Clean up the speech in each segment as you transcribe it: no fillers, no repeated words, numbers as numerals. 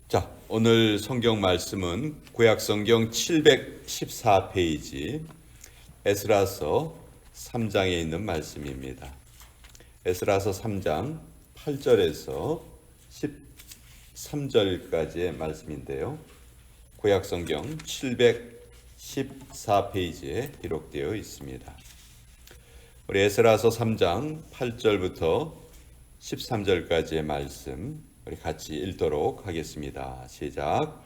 자, 오늘 성경 말씀은 구약 성경 714페이지 에스라서 3장에 있는 말씀입니다. 에스라서 3장 8절에서 13절까지의 말씀인데요. 구약 성경 714페이지에 기록되어 있습니다. 우리 에스라서 3장 8절부터 13절까지의 말씀 우리 같이 읽도록 하겠습니다. 시작.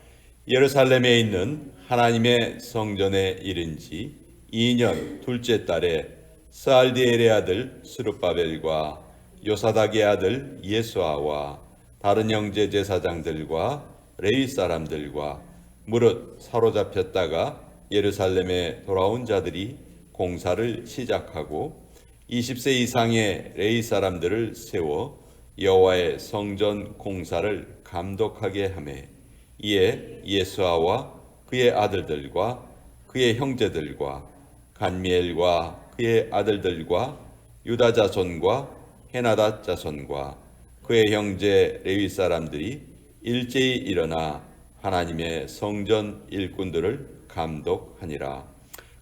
예루살렘에 있는 하나님의 성전에 이른 지 2년 둘째 달에 스알디엘의 아들 스룹바벨과 요사닥의 아들 예수아와 다른 형제 제사장들과 레위 사람들과 무릇 사로잡혔다가 예루살렘에 돌아온 자들이 공사를 시작하고 20세 이상의 레위 사람들을 세워 여호와의 성전 공사를 감독하게 하매 이에 예수아와 그의 아들들과 그의 형제들과 간미엘과 그의 아들들과 유다 자손과 헤나다 자손과 그의 형제 레위 사람들이 일제히 일어나 하나님의 성전 일꾼들을 감독하니라.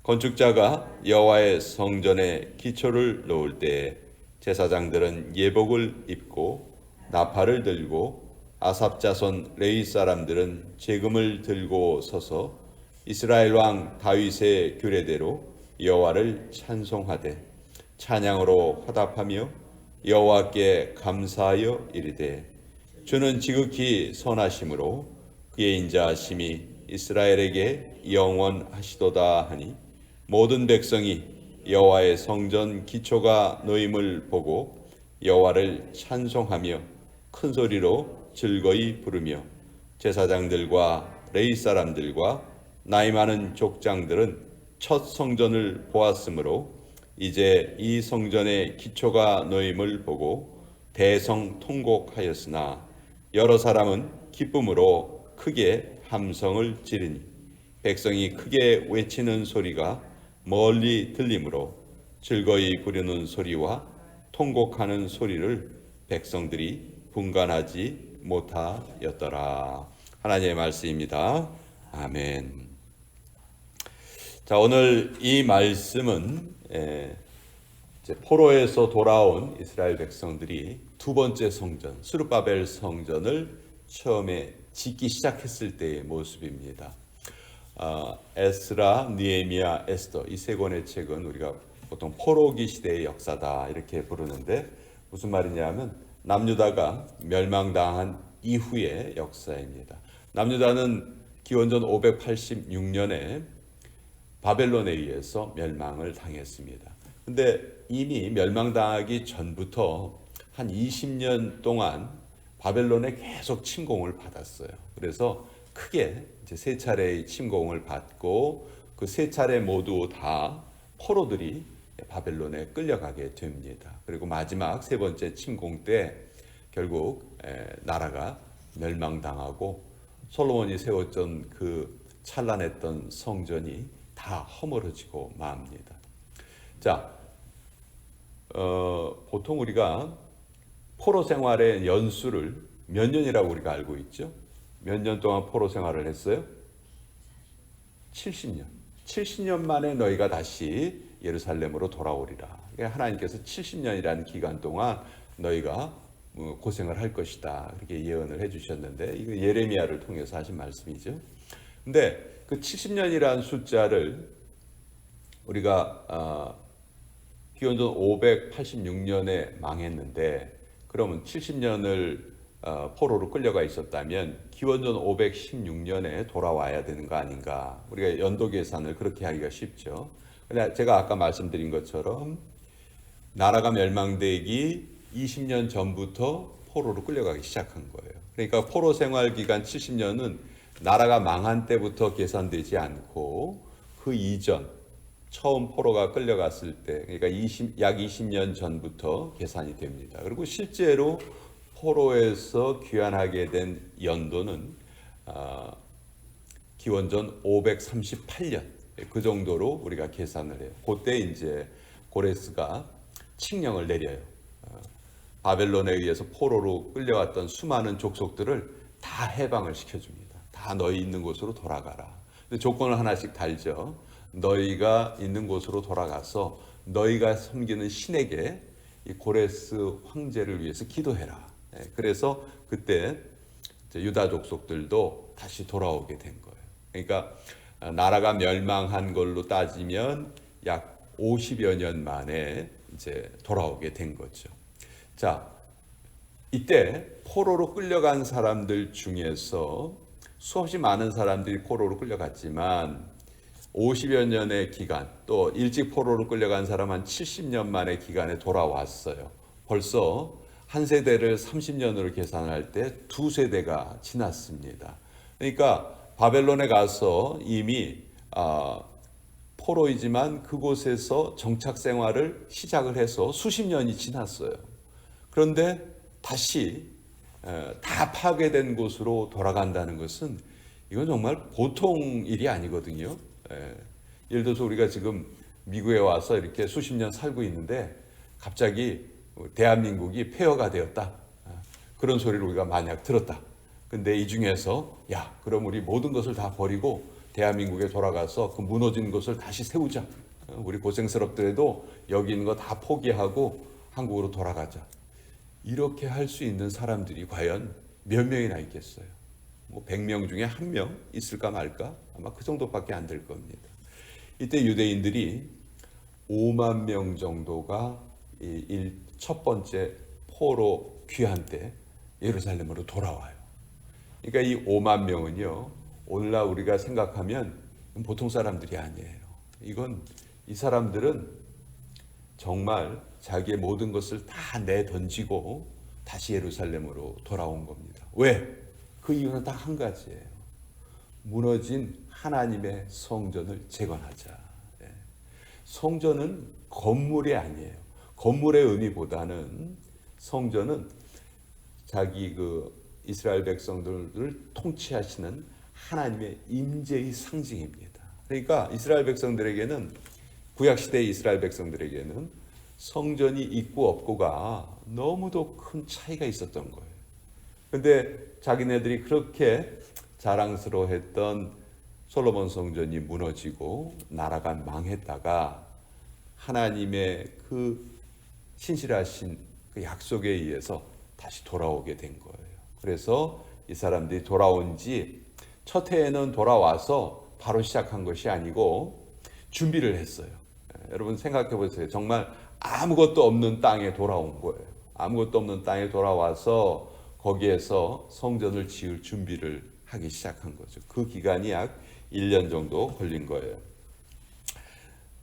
건축자가 여호와의 성전에 기초를 놓을 때에 제사장들은 예복을 입고 나팔을 들고 아삽 자손 레위 사람들은 제금을 들고 서서 이스라엘 왕 다윗의 규례대로 여호와를 찬송하되 찬양으로 화답하며 여호와께 감사하여 이르되 주는 지극히 선하심으로 그의 인자하심이 이스라엘에게 영원하시도다 하니 모든 백성이 여호와의 성전 기초가 놓임을 보고 여호와를 찬송하며 큰 소리로 즐거이 부르며 제사장들과 레위 사람들과 나이 많은 족장들은 첫 성전을 보았으므로 이제 이 성전의 기초가 놓임을 보고 대성통곡하였으나 여러 사람은 기쁨으로 크게 함성을 지르니 백성이 크게 외치는 소리가 멀리 들리므로 즐거이 부르는 소리와 통곡하는 소리를 백성들이 분간하지 못하였더라. 하나님의 말씀입니다. 아멘. 자, 오늘 이 말씀은 포로에서 돌아온 이스라엘 백성들이 두 번째 성전, 스룹바벨 성전을 처음에 짓기 시작했을 때의 모습입니다. 에스라, 느헤미야, 에스더 이 세 권의 책은 우리가 보통 포로기 시대의 역사다 이렇게 부르는데 무슨 말이냐면 남유다가 멸망당한 이후의 역사입니다. 남유다는 기원전 586년에 바벨론에 의해서 멸망을 당했습니다. 근데 이미 멸망당하기 전부터 한 20년 동안 바벨론에 계속 침공을 받았어요. 그래서 크게 이제 세 차례의 침공을 받고 그 세 차례 모두 다 포로들이 바벨론에 끌려가게 됩니다. 그리고 마지막 세 번째 침공 때 결국 나라가 멸망당하고 솔로몬이 세웠던 그 찬란했던 성전이 다 허물어지고 맙니다. 자, 보통 우리가 포로 생활의 연수를 몇 년이라고 우리가 알고 있죠? 몇 년 동안 포로 생활을 했어요? 70년. 70년 만에 너희가 다시 예루살렘으로 돌아오리라. 하나님께서 70년이라는 기간 동안 너희가 고생을 할 것이다. 그렇게 예언을 해주셨는데 이거 예레미야를 통해서 하신 말씀이죠. 근데 그 70년이라는 숫자를 우리가 기원전 586년에 망했는데 그러면 70년을 포로로 끌려가 있었다면 기원전 516년에 돌아와야 되는 거 아닌가. 우리가 연도 계산을 그렇게 하기가 쉽죠. 근데 제가 아까 말씀드린 것처럼 나라가 멸망되기 20년 전부터 포로로 끌려가기 시작한 거예요. 그러니까 포로 생활 기간 70년은 나라가 망한 때부터 계산되지 않고 그 이전 처음 포로가 끌려갔을 때 그러니까 약 20년 전부터 계산이 됩니다. 그리고 실제로 포로에서 귀환하게 된 연도는 기원전 538년 그 정도로 우리가 계산을 해요. 그때 이제 고레스가 칙령을 내려요. 바벨론에 의해서 포로로 끌려왔던 수많은 족속들을 다 해방을 시켜줍니다. 다 너희 있는 곳으로 돌아가라. 근데 조건을 하나씩 달죠. 너희가 있는 곳으로 돌아가서 너희가 섬기는 신에게 이 고레스 황제를 위해서 기도해라. 그래서 그때 유다 족속들도 다시 돌아오게 된 거예요. 그러니까 나라가 멸망한 걸로 따지면 약 50여 년 만에 이제 돌아오게 된 거죠. 자, 이때 포로로 끌려간 사람들 중에서 수없이 많은 사람들이 포로로 끌려갔지만 50여 년의 기간, 또 일찍 포로로 끌려간 사람 한 70년 만의 기간에 돌아왔어요. 벌써 한 세대를 30년으로 계산할 때 두 세대가 지났습니다. 그러니까 바벨론에 가서 이미 포로이지만 그곳에서 정착 생활을 시작을 해서 수십 년이 지났어요. 그런데 다시 다 파괴된 곳으로 돌아간다는 것은 이건 정말 보통 일이 아니거든요. 예를 들어서 우리가 지금 미국에 와서 이렇게 수십 년 살고 있는데 갑자기 대한민국이 폐허가 되었다. 그런 소리를 우리가 만약 들었다. 근데 이 중에서 야, 그럼 우리 모든 것을 다 버리고 대한민국에 돌아가서 그 무너진 것을 다시 세우자. 우리 고생스럽더라도 여기 있는 거 다 포기하고 한국으로 돌아가자. 이렇게 할 수 있는 사람들이 과연 몇 명이나 있겠어요? 뭐 100명 중에 1명 있을까 말까? 아마 그 정도밖에 안 될 겁니다. 이때 유대인들이 5만 명 정도가 첫 번째 포로 귀환 때 예루살렘으로 돌아와요. 그러니까 이 5만 명은요, 오늘날 우리가 생각하면 보통 사람들이 아니에요. 이 사람들은 정말 자기의 모든 것을 다 내던지고 다시 예루살렘으로 돌아온 겁니다. 왜? 그 이유는 딱 한 가지예요. 무너진 하나님의 성전을 재건하자. 성전은 건물이 아니에요. 건물의 의미보다는 성전은 자기 이스라엘 백성들을 통치하시는 하나님의 임재의 상징입니다. 그러니까 이스라엘 백성들에게는, 구약시대의 이스라엘 백성들에게는 성전이 있고 없고가 너무도 큰 차이가 있었던 거예요. 근데 자기네들이 그렇게 자랑스러워했던 솔로몬 성전이 무너지고 나라가 망했다가 하나님의 그 신실하신 그 약속에 의해서 다시 돌아오게 된 거예요. 그래서 이 사람들이 돌아온 지 첫 해에는 돌아와서 바로 시작한 것이 아니고 준비를 했어요. 여러분 생각해 보세요. 정말 아무것도 없는 땅에 돌아온 거예요. 아무것도 없는 땅에 돌아와서 거기에서 성전을 지을 준비를 하기 시작한 거죠. 그 기간이 약 1년 정도 걸린 거예요.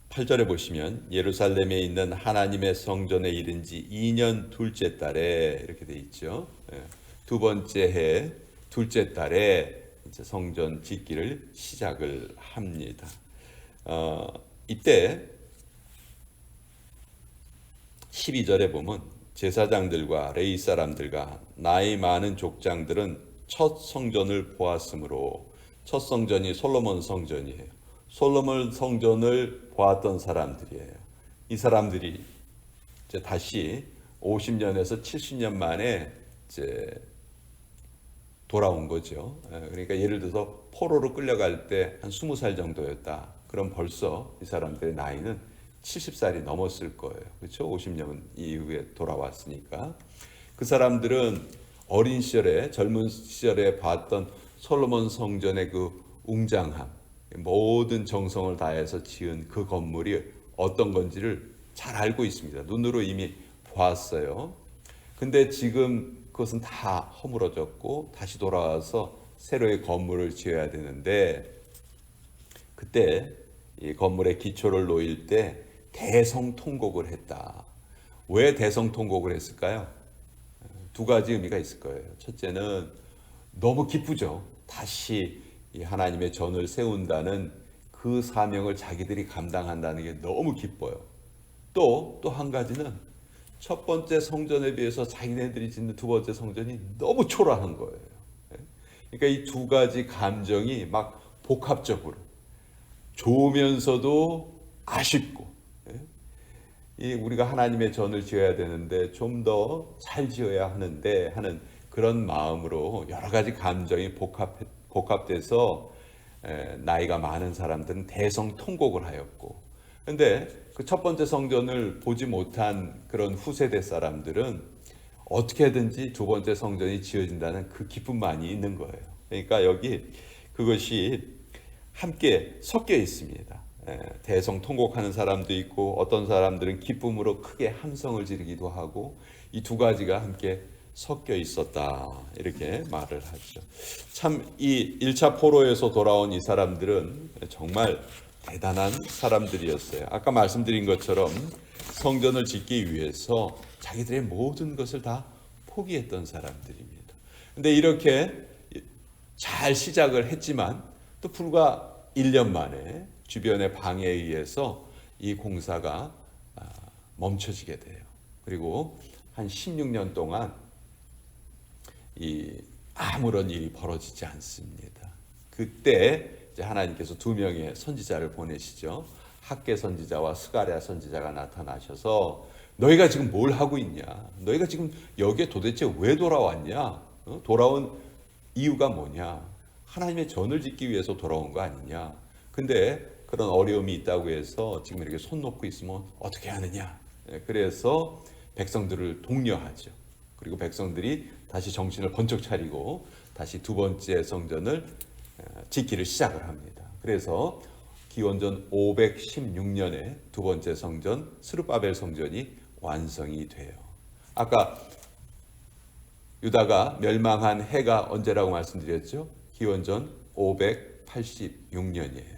8절에 보시면 예루살렘에 있는 하나님의 성전에 이른 지 2년 둘째 달에 이렇게 돼 있죠. 두 번째 해 둘째 달에 이제 성전 짓기를 시작을 합니다. 이때 12절에 보면 제사장들과 레위 사람들과 나이 많은 족장들은 첫 성전을 보았으므로, 첫 성전이 솔로몬 성전이에요. 솔로몬 성전을 보았던 사람들이에요. 이 사람들이 이제 다시 50년에서 70년 만에 이제 돌아온 거죠. 그러니까 예를 들어서 포로로 끌려갈 때 한 20살 정도였다. 그럼 벌써 이 사람들의 나이는 70살이 넘었을 거예요. 그렇죠? 50년 이후에 돌아왔으니까. 그 사람들은 어린 시절에, 젊은 시절에 봤던 솔로몬 성전의 그 웅장함, 모든 정성을 다해서 지은 그 건물이 어떤 건지를 잘 알고 있습니다. 눈으로 이미 보았어요. 근데 지금 그것은 다 허물어졌고 다시 돌아와서 새로의 건물을 지어야 되는데, 그때 이 건물의 기초를 놓일 때 대성통곡을 했다. 왜 대성통곡을 했을까요? 두 가지 의미가 있을 거예요. 첫째는 너무 기쁘죠. 다시 이 하나님의 전을 세운다는 그 사명을 자기들이 감당한다는 게 너무 기뻐요. 또 한 가지는 첫 번째 성전에 비해서 자기네들이 짓는 두 번째 성전이 너무 초라한 거예요. 그러니까 이 두 가지 감정이 막 복합적으로 좋으면서도 아쉽고, 우리가 하나님의 전을 지어야 되는데 좀 더 잘 지어야 하는데 하는 그런 마음으로 여러 가지 감정이 복합돼서 나이가 많은 사람들은 대성통곡을 하였고, 근데 그 첫 번째 성전을 보지 못한 그런 후세대 사람들은 어떻게든지 두 번째 성전이 지어진다는 그 기쁨만이 있는 거예요. 그러니까 여기 그것이 함께 섞여 있습니다. 대성통곡하는 사람도 있고, 어떤 사람들은 기쁨으로 크게 함성을 지르기도 하고, 이 두 가지가 함께 섞여 있었다, 이렇게 말을 하죠. 참 이 1차 포로에서 돌아온 이 사람들은 정말 대단한 사람들이었어요. 아까 말씀드린 것처럼 성전을 짓기 위해서 자기들의 모든 것을 다 포기했던 사람들입니다. 근데 이렇게 잘 시작을 했지만 또 불과 1년 만에 주변의 방해에 의해서 이 공사가 멈춰지게 돼요. 그리고 한 16년 동안 아무런 일이 벌어지지 않습니다. 그때 이제 하나님께서 두 명의 선지자를 보내시죠. 학개 선지자와 스가랴 선지자가 나타나셔서 너희가 지금 뭘 하고 있냐? 너희가 지금 여기에 도대체 왜 돌아왔냐? 돌아온 이유가 뭐냐? 하나님의 전을 짓기 위해서 돌아온 거 아니냐? 근데 그런 어려움이 있다고 해서 지금 이렇게 손 놓고 있으면 어떻게 하느냐? 그래서 백성들을 독려하죠. 그리고 백성들이 다시 정신을 번쩍 차리고 다시 두 번째 성전을 짓기를 시작을 합니다. 그래서 기원전 516년에 두 번째 성전 스룹바벨 성전이 완성이 돼요. 아까 유다가 멸망한 해가 언제라고 말씀드렸죠? 기원전 586년이에요.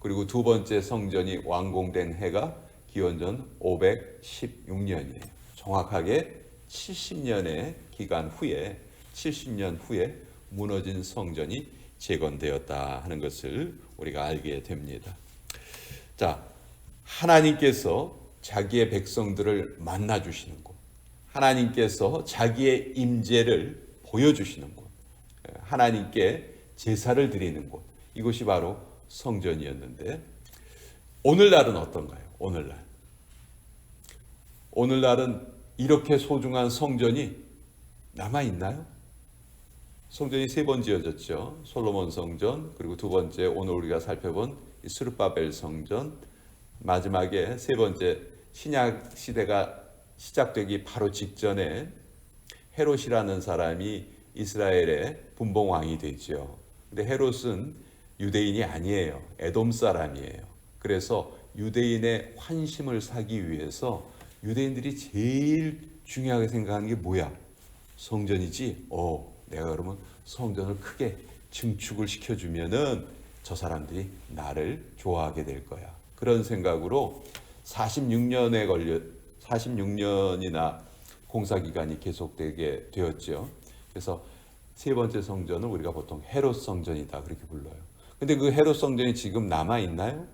그리고 두 번째 성전이 완공된 해가 기원전 516년이에요. 정확하게 70년의 기간 후에 70년 후에 무너진 성전이 재건되었다 하는 것을 우리가 알게 됩니다. 자, 하나님께서 자기의 백성들을 만나 주시는 곳, 하나님께서 자기의 임재를 보여주시는 곳, 하나님께 제사를 드리는 곳, 이곳이 바로 성전이었는데 오늘날은 어떤가요? 오늘날은 이렇게 소중한 성전이 남아있나요? 성전이 세 번 지어졌죠. 솔로몬 성전, 그리고 두 번째 오늘 우리가 살펴본 스룹바벨 성전, 마지막에 세 번째 신약 시대가 시작되기 바로 직전에 헤롯이라는 사람이 이스라엘의 분봉왕이 되죠. 근데 헤롯은 유대인이 아니에요. 에돔 사람이에요. 그래서 유대인의 환심을 사기 위해서 유대인들이 제일 중요하게 생각하는 게 뭐야? 성전이지? 내가 그러면 성전을 크게 증축을 시켜주면은 저 사람들이 나를 좋아하게 될 거야. 그런 생각으로 46년이나 공사 기간이 계속되게 되었죠. 그래서 세 번째 성전을 우리가 보통 헤롯 성전이다 그렇게 불러요. 근데 그 헤롯 성전이 지금 남아 있나요?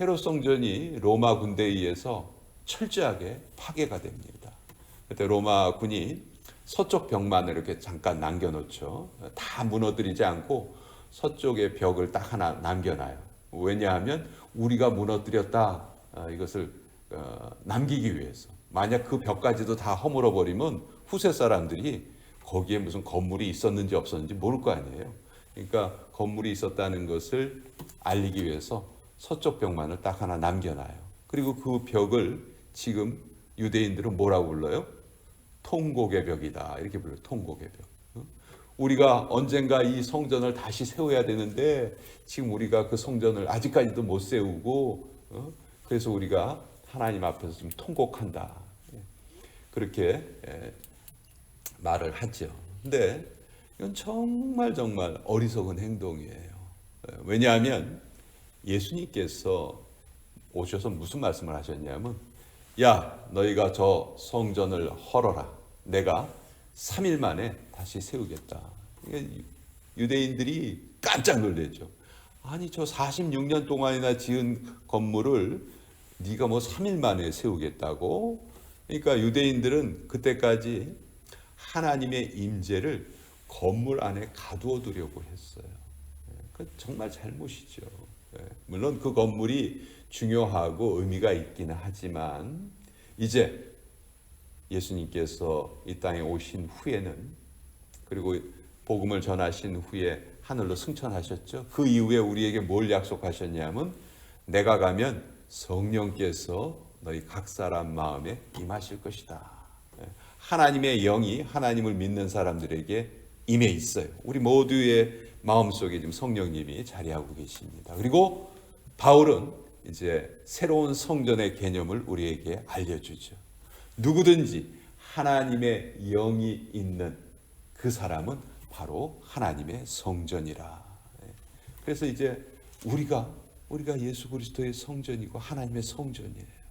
헤롯 성전이 로마 군대에 의해서 철저하게 파괴가 됩니다. 그때 로마 군이 서쪽 벽만 이렇게 잠깐 남겨놓죠. 다 무너뜨리지 않고 서쪽의 벽을 딱 하나 남겨놔요. 왜냐하면 우리가 무너뜨렸다 이것을 남기기 위해서. 만약 그 벽까지도 다 허물어 버리면 후세 사람들이 거기에 무슨 건물이 있었는지 없었는지 모를 거 아니에요. 그러니까 건물이 있었다는 것을 알리기 위해서 서쪽 벽만을 딱 하나 남겨놔요. 그리고 그 벽을 지금 유대인들은 뭐라고 불러요? 통곡의 벽이다 이렇게 불러요. 통곡의 벽. 우리가 언젠가 이 성전을 다시 세워야 되는데 지금 우리가 그 성전을 아직까지도 못 세우고 그래서 우리가 하나님 앞에서 좀 통곡한다 그렇게 말을 하죠. 근데 이건 정말 어리석은 행동이에요. 왜냐하면 예수님께서 오셔서 무슨 말씀을 하셨냐면 야 너희가 저 성전을 헐어라 내가 3일 만에 다시 세우겠다. 유대인들이 깜짝 놀랐죠. 아니 저 46년 동안이나 지은 건물을 네가 뭐 3일 만에 세우겠다고? 그러니까 유대인들은 그때까지 하나님의 임재를 건물 안에 가두어 두려고 했어요. 그 정말 잘못이죠. 물론 그 건물이 중요하고 의미가 있기는 하지만 이제 예수님께서 이 땅에 오신 후에는, 그리고 복음을 전하신 후에 하늘로 승천하셨죠. 그 이후에 우리에게 뭘 약속하셨냐면, 내가 가면 성령께서 너희 각 사람 마음에 임하실 것이다. 하나님의 영이 하나님을 믿는 사람들에게 임해 있어요. 우리 모두의 마음속에 지금 성령님이 자리하고 계십니다. 그리고 바울은 이제 새로운 성전의 개념을 우리에게 알려주죠. 누구든지 하나님의 영이 있는 그 사람은 바로 하나님의 성전이라. 그래서 이제 우리가 예수 그리스도의 성전이고 하나님의 성전이에요.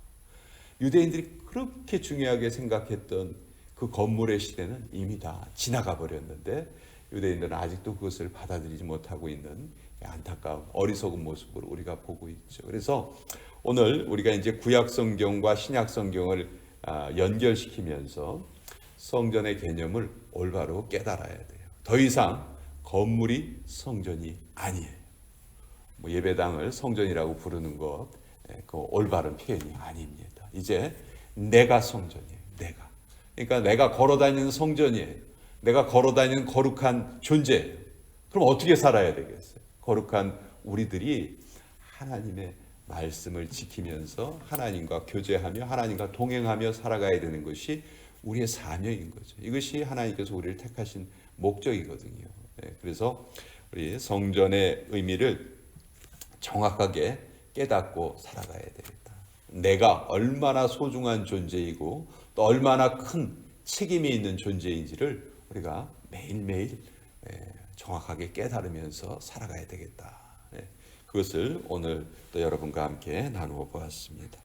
유대인들이 그렇게 중요하게 생각했던 그 건물의 시대는 이미 다 지나가 버렸는데, 유대인들은 아직도 그것을 받아들이지 못하고 있는 안타까운 어리석은 모습을 우리가 보고 있죠. 그래서 오늘 우리가 이제 구약 성경과 신약 성경을 연결시키면서 성전의 개념을 올바로 깨달아야 돼요. 더 이상 건물이 성전이 아니에요. 예배당을 성전이라고 부르는 것, 그 올바른 표현이 아닙니다. 이제 내가 성전이에요. 내가. 그러니까 내가 걸어다니는 성전이에요. 내가 걸어다니는 거룩한 존재예요. 그럼 어떻게 살아야 되겠어요? 거룩한 우리들이 하나님의 말씀을 지키면서 하나님과 교제하며 하나님과 동행하며 살아가야 되는 것이 우리의 사명인 거죠. 이것이 하나님께서 우리를 택하신 목적이거든요. 그래서 우리 성전의 의미를 정확하게 깨닫고 살아가야 되겠다. 내가 얼마나 소중한 존재이고 또 얼마나 큰 책임이 있는 존재인지를 우리가 매일매일 정확하게 깨달으면서 살아가야 되겠다. 그것을 오늘 또 여러분과 함께 나누어 보았습니다.